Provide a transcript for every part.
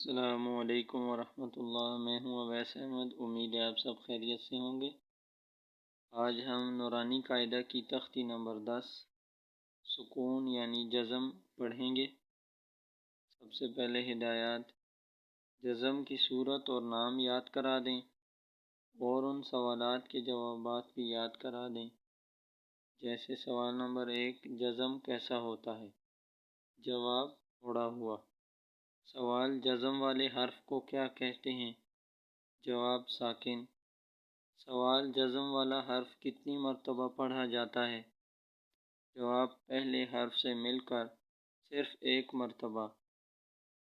السلام علیکم ورحمۃ اللہ۔ میں ہوں اویس احمد۔ امید ہے آپ سب خیریت سے ہوں گے۔ آج ہم نورانی قاعدہ کی تختی نمبر 10 سکون یعنی جزم پڑھیں گے۔ سب سے پہلے ہدایات: جزم کی صورت اور نام یاد کرا دیں اور ان سوالات کے جوابات بھی یاد کرا دیں۔ جیسے سوال نمبر 1، جزم کیسا ہوتا ہے؟ جواب: اڑا ہوا۔ سوال: جزم والے حرف کو کیا کہتے ہیں؟ جواب: ساکن۔ سوال: جزم والا حرف کتنی مرتبہ پڑھا جاتا ہے؟ جواب: پہلے حرف سے مل کر صرف ایک مرتبہ۔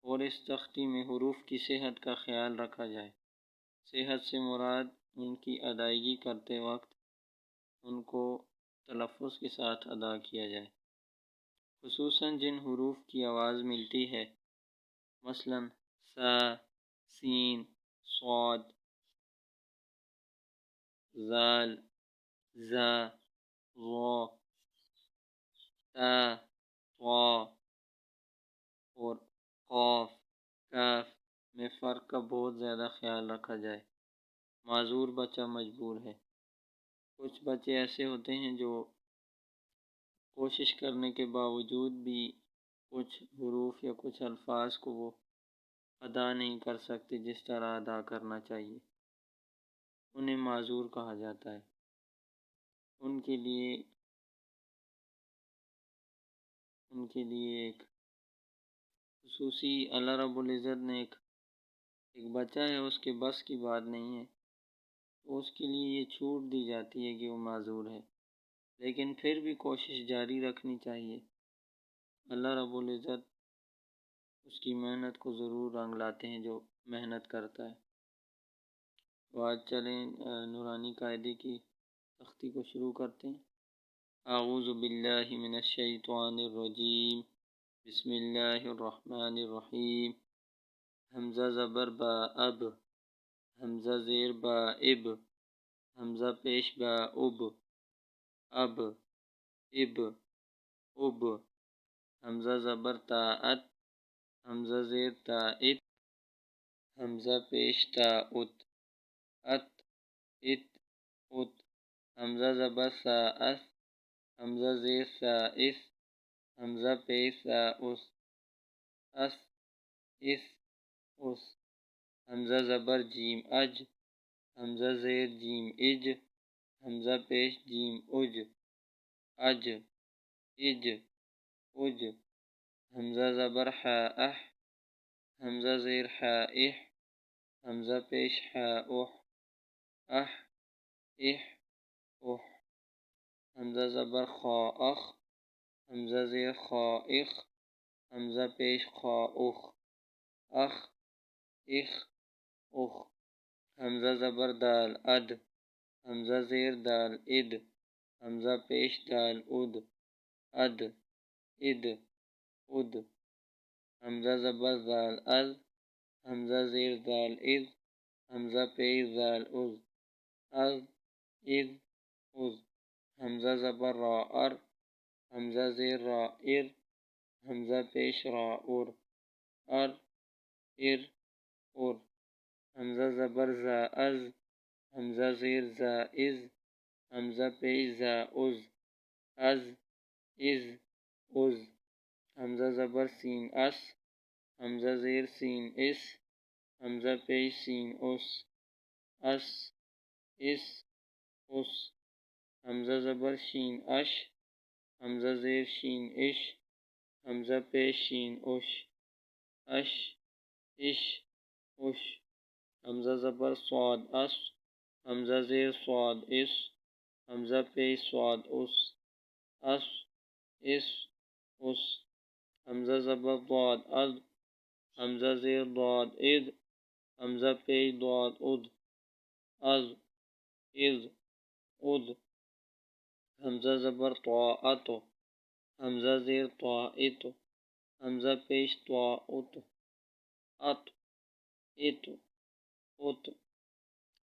اور اس تختی میں حروف کی صحت کا خیال رکھا جائے۔ صحت سے مراد ان کی ادائیگی کرتے وقت ان کو تلفظ کے ساتھ ادا کیا جائے، خصوصاً جن حروف کی آواز ملتی ہے، مثلاً سا، سین، صاد، زال، زا، ظا، تا، طا اور قاف، کاف میں فرق کا بہت زیادہ خیال رکھا جائے۔ معذور بچہ مجبور ہے۔ کچھ بچے ایسے ہوتے ہیں جو کوشش کرنے کے باوجود بھی کچھ حروف یا کچھ الفاظ کو وہ ادا نہیں کر سکتے جس طرح ادا کرنا چاہیے، انہیں معذور کہا جاتا ہے۔ ان کے لیے ایک خصوصی اللہ رب العزت نے ایک بچہ ہے، اس کے بس کی بات نہیں ہے، تو اس کے لیے یہ چھوٹ دی جاتی ہے کہ وہ معذور ہے، لیکن پھر بھی کوشش جاری رکھنی چاہیے۔ اللہ رب العزت اس کی محنت کو ضرور رنگ لاتے ہیں جو محنت کرتا ہے۔ تو آج چلیں نورانی قاعدے کی تختی کو شروع کرتے ہیں۔ اعوذ باللہ من الشیطان الرجیم، بسم اللہ الرحمن الرحیم۔ حمزہ زبر با اب، حمزہ زیر با اب، حمزہ پیش با اب، اب، اب، اب، حمزہ زبر تا ات، حمزہ زیر تا ات، حمزہ پیش تا ات، ات، ات، ات، حمزہ زبر سا اس، حمزہ زیر سا اس، حمزہ پیش سا اس، اس، اس، اس، حمزہ زبر جیم اج، حمزہ زیر جیم اج، حمزہ پیش جیم اج، اج، اج، اج، حمزہ زبر حا اح، حمزہ زیر حا اح، حمزہ پیش حا اح، اح، اح، اح، حمزہ زبر خا اخ، حمزہ زیر خا اخ، حمزہ پیش خا اخ، اخ، اخ، اخ، حمزہ زبر دال اد، حمزہ زیر دال اد، حمزہ پیش دال اد، اد، اد، اد، حمزہ زبر زال از، حمزہ زیر زال از، حمزہ پیش زال از، از، از، از، حمزہ زبر را ار، حمزہ زیر را ار، حمزہ پیش را ار، ار، ار، ار، حمزہ زبر زا از، حمزہ زیر زا از، حمزہ پیش زا از، از، از، از، حمزہ زبر سین اس، حمزہ زیر سین اس، حمزہ پیش سین اس، اس، اس، اس، حمزہ زبر شین اش، حمزہ زیر شین اش، حمزہ پیش شین اش، اش، اش، اش، حمزہ زبر صاد اس، حمزہ زیر صاد اس، حمزہ پیش صاد اس، اس، اس، اس، حمزہ زبر ضاد از، حمزہ زیر ضاد اذ، حمزہ پیش ضاد اد، از، از، اد، حمزہ زبر طاعت، حمزہ زیر طاعت، حمزہ پیش طاعت، ات، ات، ات۔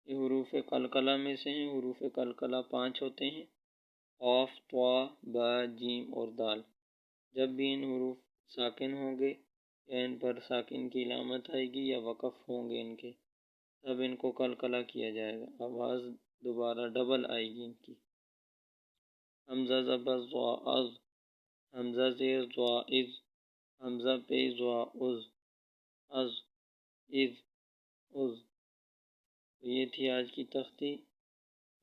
یہ حروف قلقلہ میں سے ہیں۔ حروف قلقلہ 5 ہوتے ہیں: قاف، طا، با، جیم اور دال۔ جب بھی ان حروف ساکن ہوں گے یا ان پر ساکن کی علامت آئے گی یا وقف ہوں گے ان کے، تب ان کو قلقلہ کیا جائے گا، آواز دوبارہ ڈبل آئے گی ان کی۔ حمزہ زبر ضا از، حمزہ زیر ضا از، حمزہ پیش ضا از، از از از۔ یہ تھی آج کی تختی،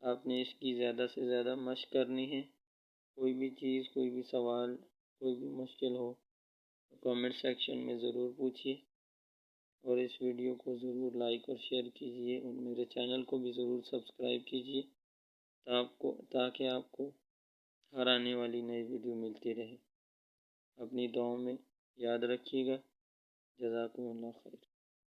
آپ نے اس کی زیادہ سے زیادہ مشق کرنی ہے۔ کوئی بھی چیز، کوئی بھی سوال، کوئی بھی مشکل ہو تو کامنٹ سیکشن میں ضرور پوچھیے، اور اس ویڈیو کو ضرور لائک اور شیئر کیجیے، اور میرے چینل کو بھی ضرور سبسکرائب کیجیے تاکہ آپ کو ہر آنے والی نئی ویڈیو ملتی رہے۔ اپنی دعاؤں میں یاد رکھیے گا۔ جزاکم اللہ خیر۔